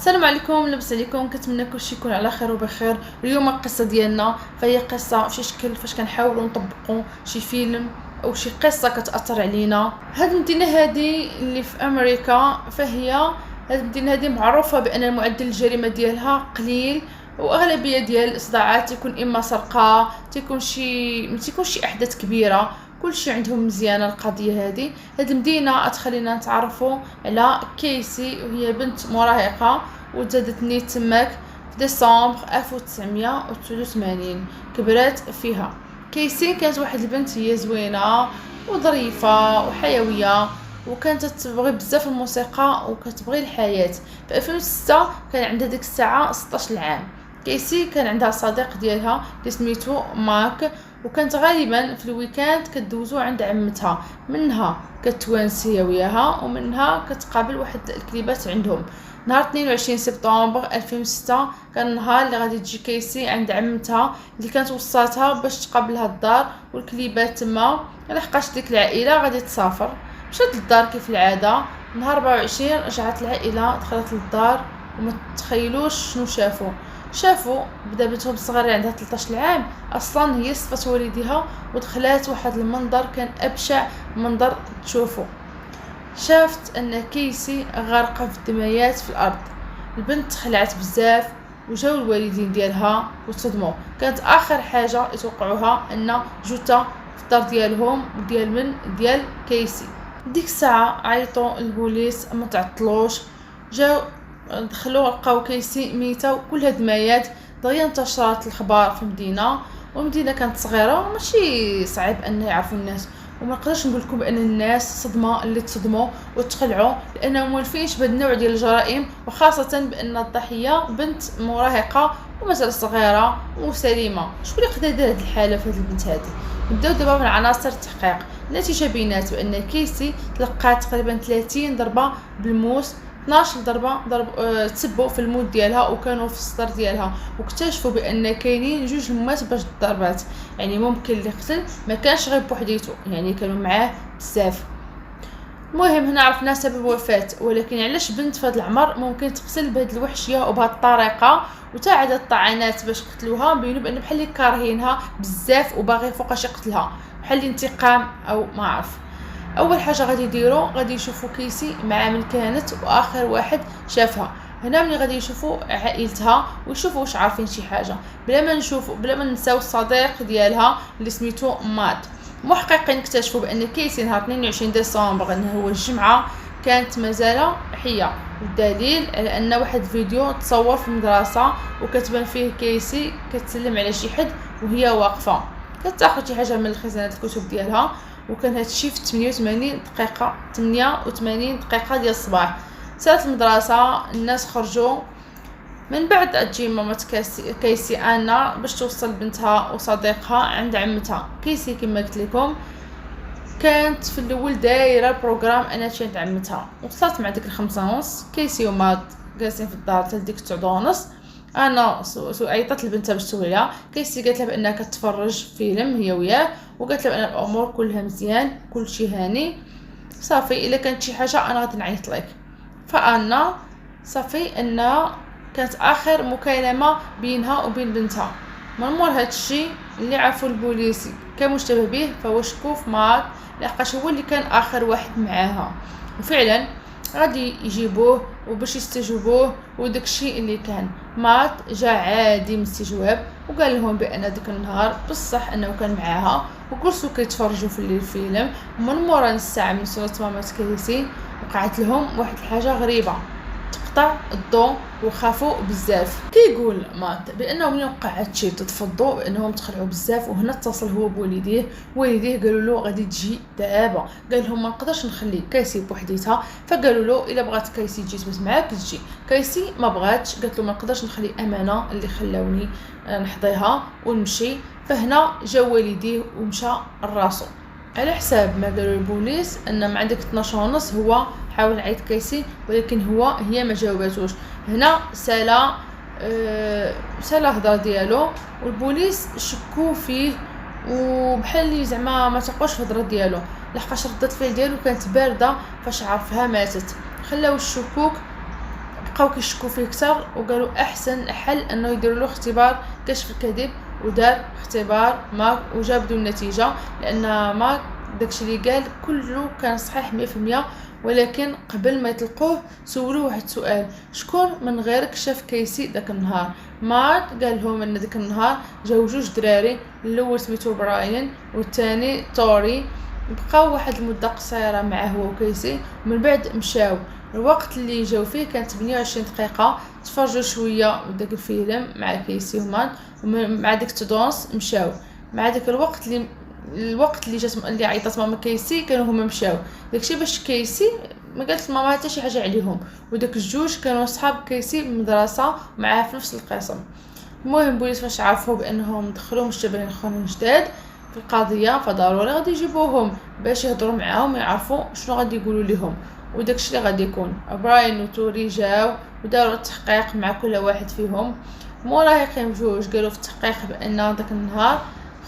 السلام عليكم، لاباس عليكم؟ كنتمنى كلشي يكون على خير وبخير. اليوم القصه ديالنا فهي قصه في شكل فاش كنحاولوا نطبقوا شي فيلم او شي قصه كتاثر علينا. هاد المدينه هادي اللي في امريكا، فهي هاد المدينه هادي معروفه بان معدل الجريمه ديالها قليل، واغلبيه ديال الاصداعات تكون اما سرقه، ما تيكونش شي احداث كبيره. كلشي عندهم مزيانه القضيه هذه. هاد المدينه تخلينا نتعرفوا على كيسي، وهي بنت مراهقه وتزادت نيت تماك في ديسمبر 1989. كبرات فيها. كيسي كانت واحد البنت هي زوينه وظريفه وحيويه، وكانت تبغي بزاف الموسيقى وكتبغي الحياه. في 2006 كان عندها ديك الساعه 16 عام. كيسي كان عندها صديق ديالها اللي سميتو ماك، وكانت غالبا في الويكاند كدوزو عند عمتها، منها كتوانس هي وياها ومنها كتقابل واحد الكليبات عندهم. نهار 22 سبتمبر 2006 كان النهار اللي غادي تجي كيسي عند عمتها اللي كانت وصاتها باش تقابلها الدار والكليبات تما. لحقاش ديك العائله غادي تسافر، مشات للدار كيف العاده. نهار 24 رجعت العائله، دخلت للدار وما تخيلوش شنو شافوا بدا بنتهم الصغيره عندها 13 عام اصلا هي صفت والديها، ودخلات واحد المنظر كان ابشع منظر تشوفه. شافت ان كيسي غارقه في الدميات في الارض. البنت خلعت بزاف، وجاو الوالدين ديالها وتصدموا. كانت اخر حاجه يتوقعوها ان جوتا في الدار ديالهم ديال كيسي. ديك الساعه عيطوا البوليس، ما تعطلوش، جاو دخلوا لقاو كيسي ميته وكلها دمايات. دغيا انتشرت الخبر في المدينه، والمدينه كانت صغيره وماشي صعيب ان يعرفوا الناس. وما نقدرش نقول لكم بان الناس صدمه اللي تصدموا وتقلعوا، لانهم موالفينش بهذا النوع ديال الجرائم، وخاصه بان الضحيه بنت مراهقه ومازال صغيره وسليمه. شكون اللي يقدر يدير هذه الحاله في هذه البنت هذه؟ نبداو دابا من عناصر التحقيق. النتيجه بينات بان كيسي تلقات تقريبا 30 ضربه بالموس، 12 ضرب تسبوا في المود ديالها وكانوا في الصدر ديالها، واكتشفوا بان كاينين جوج المات باش الضربات. يعني ممكن اللي قتل ما كانش غير بوحديته، يعني كانوا معاه بزاف. المهم هنا عرفنا سبب الوفاه، ولكن علاش بنت في هذا العمر ممكن تقتل بهذه الوحشيه وبهذه الطريقه؟ وتا عدد الطعنات باش قتلوها بينوا بان بحال اللي كارهينها بزاف وباغي فوقاش يقتلها، بحال الانتقام او ما عرف. اول حاجه غادي يديروا غادي يشوفوا كيسي مع من كانت واخر واحد شافها. هنا ملي غادي يشوفوا عائلتها ويشوفوا واش عارفين شي حاجه، بلا ما نساو الصديق ديالها اللي سميتو مات. محققين اكتشفوا بان كيسي نهار 22 ديسمبر انه هو الجمعه كانت مازال حيه، والدليل على ان واحد الفيديو تصور في المدرسه وكتبان فيه كيسي كتسلم على شي حد وهي واقفه كتاخذ شي حاجه من الخزانه الكتب ديالها. وكان هادشي في 88 دقيقه ديال الصباح. سالت المدرسه، الناس خرجوا. من بعد تجي ماما كيسي انا باش توصل بنتها وصديقها عند عمتها. كيسي كما قلت لكم كانت في الاول دايره البروغرام انا تمشي عند عمتها، وصلت مع ديك 5:30. كيسي وما جالسين في الدار حتى ديك 9:30. انا عيطت لبنتها باش توليها. كيسي قالت لها بانها كتفرج فيلم هي وياه، وقالت لها بان الامور كلها مزيان كلشي هاني صافي. الا كانت شي حاجه انا غادي نعيط لك. فانا صافي ان كانت اخر مكالمه بينها وبين بنتها. من مور هادشي اللي عرفوا البوليس كان مشتبه به فهو شكوف مات، لحقاش هو اللي كان اخر واحد معاها. وفعلا غادي يجيبوه وباش يستجوبوه، وداكشي اللي كان مات جا عادي من الاستجواب وقال لهم بان داك النهار بصح انه كان معاها، وجلسوا كيتفرجوا في الفيلم. ومن مورا نص ساعه من صوت ماما كيسي وقعت لهم واحد الحاجه غريبه، تقطع الضوء وخافوا بزاف. كيقول مات بانه ملي وقع هادشي تتفضوا بانهم تخلعوا بزاف. وهنا اتصل هو بوالديه، والديه قالوا له غادي تجي دابا. قال لهم ما نقدرش نخلي كيسي بوحديتها. فقالوا له الا بغات كيسي تجي تبات معاك تجي. كيسي ما بغاتش، قالت له ما نقدرش نخلي امانه اللي خلاوني نحضيها ونمشي. فهنا جا والديه ومشى لراسو. على حساب ما قالوا البوليس ان مع ديك 12:30 هو حاول يعيط كيسي، ولكن هي ما جاوباتوش. هنا سالا الهضره ديالو، والبوليس شكوا فيه وبحال اللي زعما ما تقوش في الهضره ديالو، لحقاش ردة الفعل ديالو كانت بارده فاش عرفها ماتت. خلاو الشكوك بقاو كيشكوا فيه كثر، وقالوا احسن حل انه يديروا له اختبار كشف الكذب. ودار اختبار ماك وجاب بدون نتيجه، لان ماك داكشي اللي قال كله كان صحيح 100%. ولكن قبل ما يطلقوه سولوه واحد السؤال: شكون من غيرك شاف كيسي داك النهار؟ مات قال لهم ان داك النهار جاو جوج دراري، الاول سميتو براين والثاني توري. بقاو واحد المده قصيره معاه هو وكيسي، ومن بعد مشاو. الوقت اللي جاو فيه كان 28 دقيقه، تفرجوا شويه وداك الفيلم مع كيسي ومات، ومع ديك تدونس مشاو. مع داك الوقت اللي جات اللي عيطات ماما كيسي كانوا هما مشاو. داكشي باش كيسي ما قالت ماما حتى شي حاجه عليهم، وداك الجوج كانوا صحاب كيسي من المدرسه معاه في نفس القسم. المهم البوليس فاش عرفوا بانهم دخلوا مشتبهين اخرين جداد في القضيه، فضروري غادي يجيبوهم باش يهضروا معاهم ويعرفوا شنو غادي يقولوا لهم وداكشي اللي غادي يكون. براين وتوري جاو وداروا التحقيق مع كل واحد فيهم. مراهقين بجوج قالوا في التحقيق بان داك النهار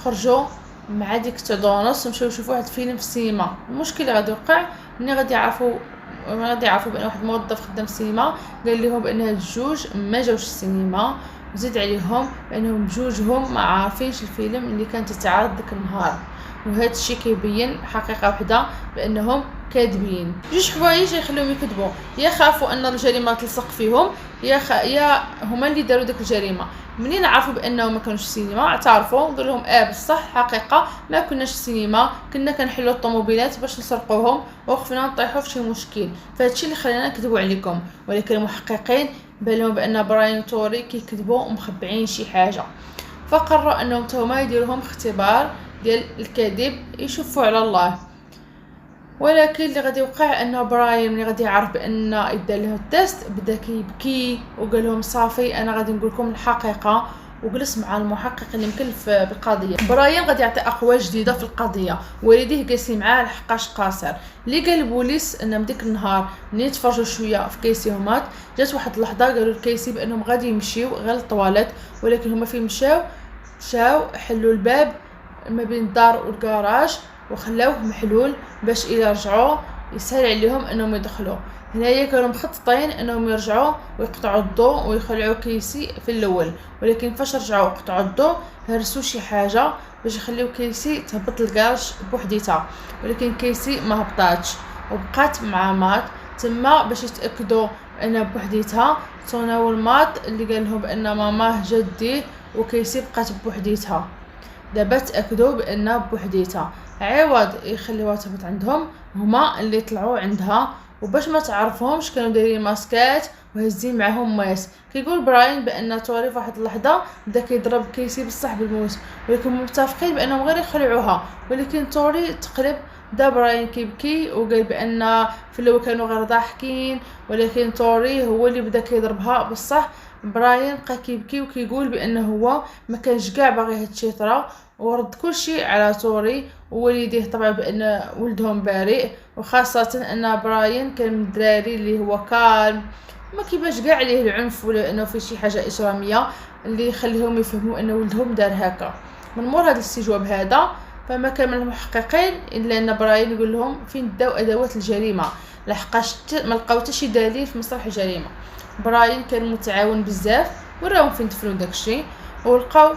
خرجوا مع ديك تدونس ومشاو يشوفوا واحد الفيلم في السينما. المشكل اللي غادي يوقع ملي غادي يعرفوا بان واحد الموظف خدام في السينما قال لهم بان هاد الجوج ما جاوش السينما، وزيد عليهم بانهم بجوجهم ما عارفينش الفيلم اللي كان تتعرض داك النهار. وهذا الشيء كيبين حقيقه وحده بانهم كاذبين. جوج حوايج يخليهم يكذبوا: يا خافوا ان الجريمه تلصق فيهم، يا هما اللي داروا داك الجريمه. منين عرفوا بانهم ما كانوش السينما اعترفوا، قالوا لهم بصح حقيقه ما كناش السينما، كنا كنحلوا الطوموبيلات باش نسرقوهم وخفنا نطيحوا في شي مشكل، فهادشي اللي خلينا نكذبوا عليكم. ولكن المحققين بالهم بان براين وتوري كيكذبوا ومخبعين شي حاجه، فقرروا انهم توما يديروهم اختبار ديال الكذب يشوفوا على الله. ولكن اللي غادي يوقع ان براين ملي غادي يعرف بان يدار له التيست بدا كيبكي وقال لهم صافي انا غادي نقول لكم الحقيقه. وجلس مع المحقق اللي مكلف بالقضيه. براين غادي يعطي اقوال جديده في القضيه، والديه جالسين معاه لحقاش قاصر. اللي قال البوليس ان بديك النهار ملي تفرجوا شويه في كيسي ومات، جات واحد اللحظه قالوا لكيسي بانهم غادي يمشيو غير للطواليت، ولكن هما فين مشاو حلوا الباب ما بين الدار والكراج وخلاوه محلول باش الى رجعوا يسهل عليهم انهم يدخلوا. هنايا كانوا مخططين انهم يرجعوا ويقطعوا الضوء ويخلعوا كيسي في الاول، ولكن فاش رجعوا قطعوا الضوء هرسوا شي حاجه باش يخليو كيسي تهبط للكراج بوحديتها. ولكن كيسي ما هبطاتش وبقات مع مات تما باش يتاكدوا انها بوحديتها. تناول مات اللي قال لهم بان ماماه جديه وكيسي بقات بوحديتها. دابا تاكدوا بانها بوحديتها، عوض يخليوها تهبط عندهم هما اللي طلعوا عندها، وباش ما تعرفهمش كانوا دايرين ماسكات وهزين معهم ماس. كيقول براين بان توري في واحد اللحظه بدا كيضرب كيسي بصح بالموس، ولكن متفقين بانهم غير يخلعوها. ولكن توري تقلب، دا براين كيبكي وقال بان في الاول كانوا غير ضاحكين، ولكن توري هو اللي بدا كيضربها بصح. براين بقى كيبكي وكيقول بانه هو ما كانش كاع باغي هادشي يطرا، ورد كلشي على توري ووالديه طبعا بان ولدهم بريء، وخاصه ان براين كان من الدراري اللي هو كالم ما كيباش كاع عليه العنف ولا انه في شي حاجه اجراميه اللي يخليهم يفهموا ان ولدهم دار هكا. من مور هذا الاستجواب هذا فما كان من المحققين الا ان براين يقول لهم فين داو ادوات الجريمه، لحقاش ما لقاو حتى شي دليل في مسرح الجريمه. براين كان متعاون بزاف، وراهم فين دفنوا داكشي، ولقاو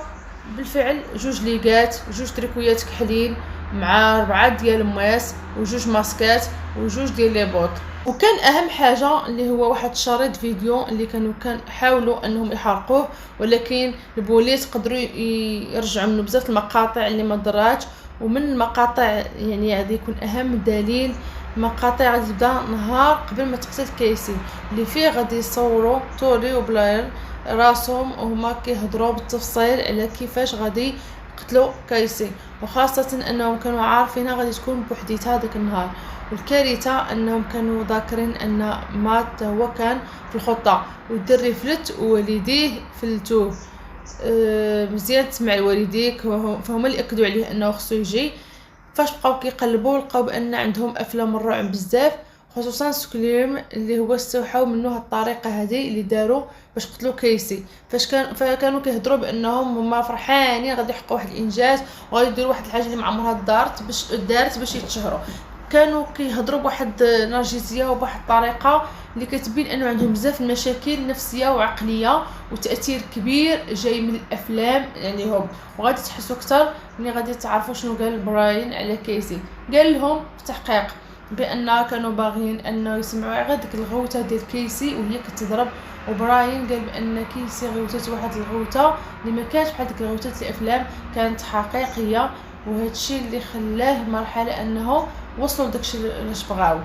بالفعل جوج ليغات وجوج تريكويات كحلين مع 4 ديال الماس وجوج ماسكات وجوج ديال لي بوط. وكان اهم حاجه اللي هو واحد شريط فيديو اللي كان حاولوا انهم يحرقوه، ولكن البوليس قدروا يرجعوا منه بزاف المقاطع اللي ما ضراتش. ومن المقاطع يعني غادي يكون اهم دليل مقاطع غادي تبدا نهار قبل ما تقتل كيسي، اللي فيه غادي يصوروا توري وبلاير راسهم وهما كيهضروا بالتفصيل على كيفاش غادي قتلوا كيسي، وخاصه انهم كانوا عارفينها غادي تكون بوحديتها داك النهار. والكارثه انهم كانوا ذاكرين ان مات هو كان في الخطه والدري فلت ووالديه فلتوه. مزيان تسمع لوالديك فهما اللي اكدوا عليه انه خصو يجي. فاش بقاو كيقلبوا لقاو بان عندهم افلام الرعب بزاف، خصوصا سكليم اللي هو استوحاو منه الطريقه هذه اللي داروا باش قتلوا كيسي. فكانوا كيهضروا بانهم هما فرحانين غادي يحققوا واحد الانجاز وغادي يديروا واحد الحاجه اللي ما عمرها دارت باش يتشهروا. كانوا كيهضروا بواحد نرجسيه وبواحد الطريقه اللي كتبين انه عندهم بزاف المشاكل نفسيه وعقليه وتاثير كبير جاي من الافلام عليهم. وغادي تحسوا اكثر ملي غادي تعرفوا شنو قال براين على كيسي. قال لهم في تحقيق بان كانوا باغيين انه يسمعوا غير ديك الغوته ديال كيسي وهي كتضرب، وبراين قال بان كيسي غوتات واحد الغوته اللي ما كانتش بحال ديك الغوتات الافلام، كانت حقيقيه، وهذا الشيء اللي خلاه مرحله انه وصلوا لداكشي اللي بغاو.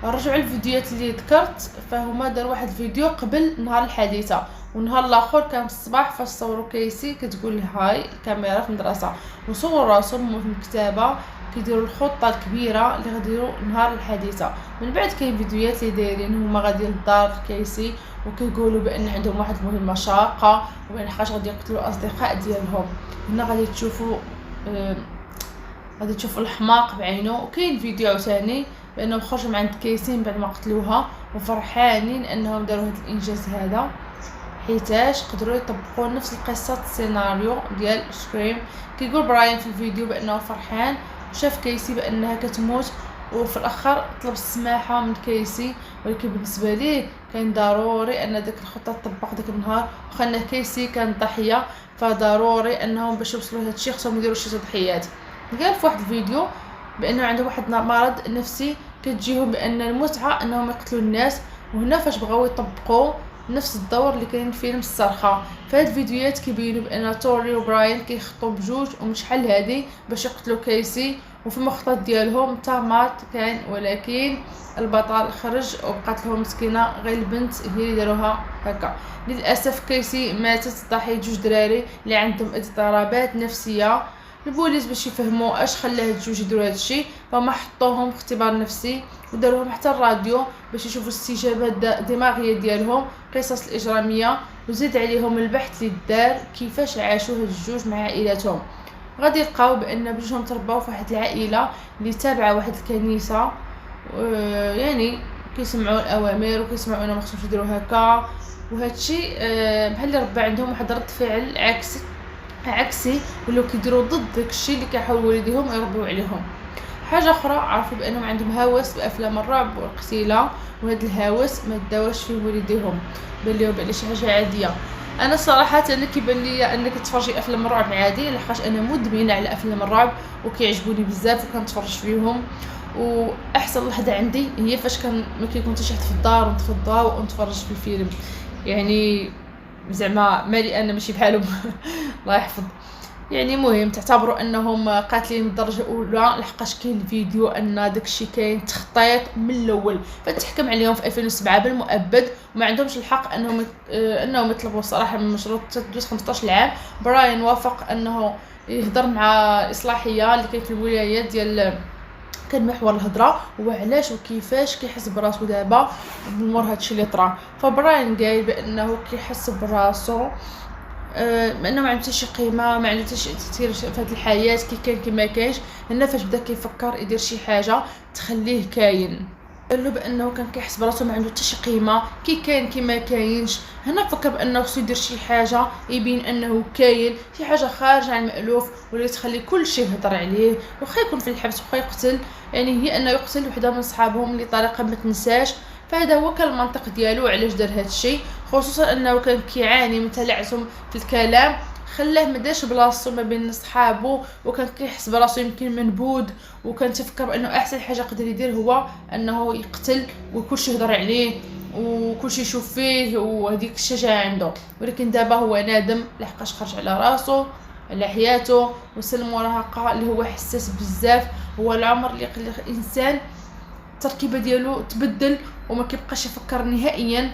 رجعوا الفيديوهات اللي ذكرت، فهما داروا واحد الفيديو قبل نهار الحادثه، ونهار الاخر كان في الصباح فاش صوروا كيسي كتقول هاي الكاميرا في المدرسه، وصوروا راسهم في المكتبه كيديروا الخطه الكبيره اللي غاديروا نهار الحادثه. من بعد كاين فيديوهات اللي دايرين هما غادي للدار كيسي وكيقولوا بان عندهم واحد المهمه شاقه وبان حقاش غادي يقتلوا الاصدقاء ديالهم. هنا غادي تشوفوا الحماق بعينه. وكاين فيديو ثاني بانهم خرجوا من عند كيسي بعد ما قتلوها وفرحانين انهم داروا هذا الانجاز هذا، حيتاش قدروا يطبقوا نفس القصه السيناريو ديال سكريم. كيقول براين في الفيديو بانه فرحان وشاف كيسي بانها كتموت، وفي الاخر طلب السماحه من كيسي، ولكن بالنسبه ليه كان ضروري ان ديك الخطه تطبق ديك النهار، وخلنا كيسي كان ضحيه، فضروري انهم باش يوصلوا لهذا الشيء خصهم يديروا شي تضحيات. قال في واحد الفيديو بانه عنده واحد مرض نفسي كتجيهم بان المتعه انهم يقتلوا الناس، وهنا فاش بغاو يطبقوا نفس الدور اللي كاين في فيلم الصرخه. فهاد الفيديوهات كيبينوا بان توري وبراين كيخطوا بجوج ومن شحال هادي باش يقتلوا كيسي، وفي المخطط ديالهم مات كان، ولكن البطل خرج وبقات لهم مسكينه غير البنت هي اللي داروها هكا. للاسف كيسي ماتت ضحيه جوج دراري اللي عندهم اضطرابات نفسيه. البوليس باش يفهموا اش خلاه هاد الجوج يديروا هاد الشيء، فما حطوهم في اختبار نفسي وداروهم حتى الراديو باش يشوفوا الاستجابات الدماغيه ديالهم، قصص الاجراميه، وزيد عليهم البحث اللي دار كيفاش عاشوا هاد الجوج مع عائلاتهم. غادي يلقاو بان بجوجهم ترباو في واحد العائله اللي تابعه واحد الكنيسه، يعني كيسمعوا الاوامر وكيسمعوا انهم خصهم يديروا هكا، وهذا الشيء بحال اللي ربى عندهم واحد رد فعل عكسي ولاو كيديروا ضد داكشي اللي كيحاولوا والديهم يربوا عليهم. حاجه اخرى، عرفوا بانهم عندهم هوس بافلام الرعب والقتيله، وهذا الهوس ما داوش فيه والديهم، بان لهم بان شي حاجه عاديه. انا صراحه انا كيبان لي انك تتفرجي افلام الرعب عادي، لحقاش انا مدمنه على افلام الرعب وكيعجبوني بزاف وكنتفرج فيهم. واحسن لحظه عندي هي فاش ما كيكون حتى شي حد في الدار ونطفي الضوء ونتفرج في الفيلم، يعني زعما مالي انا ماشي بحالهم الله يحفظ. يعني مهم تعتبروا انهم قاتلين من الدرجه الاولى، لحقاش كاين الفيديو ان داكشي كاين تخطيط من الاول، فتحكم عليهم في 2007 بالمؤبد وما عندهمش الحق انهم يطلبوا الصراحه من مشروط تدوز 15 عام. براين وافق انه يهضر مع الاصلاحيه اللي كاين في الولايات ديال كان محور الهضره هو علاش وكيفاش كيحس براسو دابا بالمور هادشي اللي طرا. فبراين قال بانه كيحس براسو بانه ما عنده حتى شي قيمه، ما عنده حتى شي تاثير في هذه الحياه، كي كان كي ما كاينش. هنا فاش بدا كيفكر يدير شي حاجه تخليه كاين، قال له بانه كان كيحس براسو ما عنده حتى شي قيمه، كي كاين كي ما كاينش. هنا فكر بانه خصو يدير شي حاجه يبين انه كاين، شي حاجه خارجه عن المالوف ولا تخلي كل شيء يهضر عليه، وخا يكون في الحبس وخا يقتل، يعني هي انه يقتل وحده من صحابهم لطريقه ما تنساش. فهذا هو كان المنطق ديالو علاش دار هذا الشيء، خصوصا انه كان كيعاني من تلعثم في الكلام، خلاه ما داش بلاصتو ما بين صحابو، وكان كيحس براسو يمكن منبوذ، وكان تفكر بانه احسن حاجه يقدر يدير هو انه يقتل وكلشي يهضر عليه وكلشي يشوف فيه وهذيك الشجاعه عنده. ولكن دابا هو نادم لحقاش خرج على راسو على حياته، وصل المراهقه اللي هو حساس بزاف، هو العمر اللي يخلي الانسان التركيبه ديالو تبدل وما كيبقاش يفكر نهائيا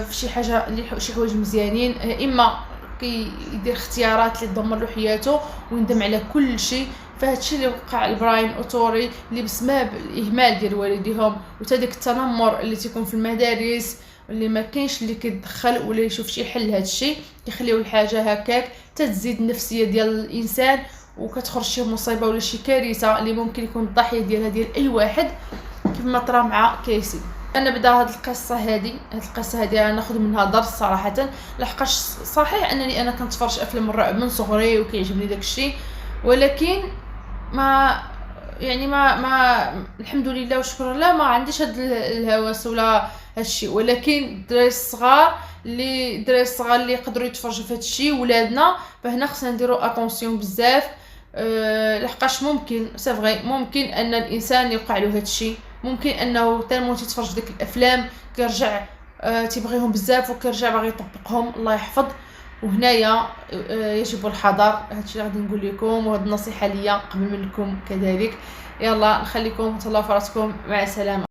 في شي حاجه اللي شي حوايج مزيانين، اما كيدير اختيارات اللي تدمر له حياته ويندم على كل شيء. فهاد الشيء اللي وقع لبراين وتوري اللي بسبب الاهمال ديال والديهم وتا داك التنمر اللي تيكون في المدارس، اللي ما كاينش اللي كيدخل ولا يشوف شي حل لهاد الشيء، كيخليو الحاجه هكاك تزيد النفسيه ديال الانسان وكتخرج شي مصيبه ولا شي كارثه اللي ممكن يكون الضحيه ديالها ديال اي واحد، كيف ما طرا مع كيسي. انا بدا هاد القصه هذه ناخذ منها درس صراحه، لحقاش صحيح انني انا كنتفرج افلام الرعب من صغري وكيعجبني داك الشيء، ولكن ما يعني الحمد لله وشكرا لله ما عنديش هاد الهوس ولا هادشي، ولكن الدراري الصغار اللي يقدروا يتفرجوا في هادشي ولادنا، فهنا خصنا نديرو اتونسيون بزاف. لحقاش ممكن سي فغي ممكن ان الانسان يوقع له هادشي، ممكن انه تالمون تيتفرج ديك الافلام كيرجع تيبغيهم بزاف وكيرجع باغي يطبقهم، الله يحفظ. وهنايا يجب الحذر. هادشي اللي غادي نقول لكم، وهاد النصيحه ليا قبل منكم كذلك. يلا نخليكم تهلاو في راسكم، مع السلامه.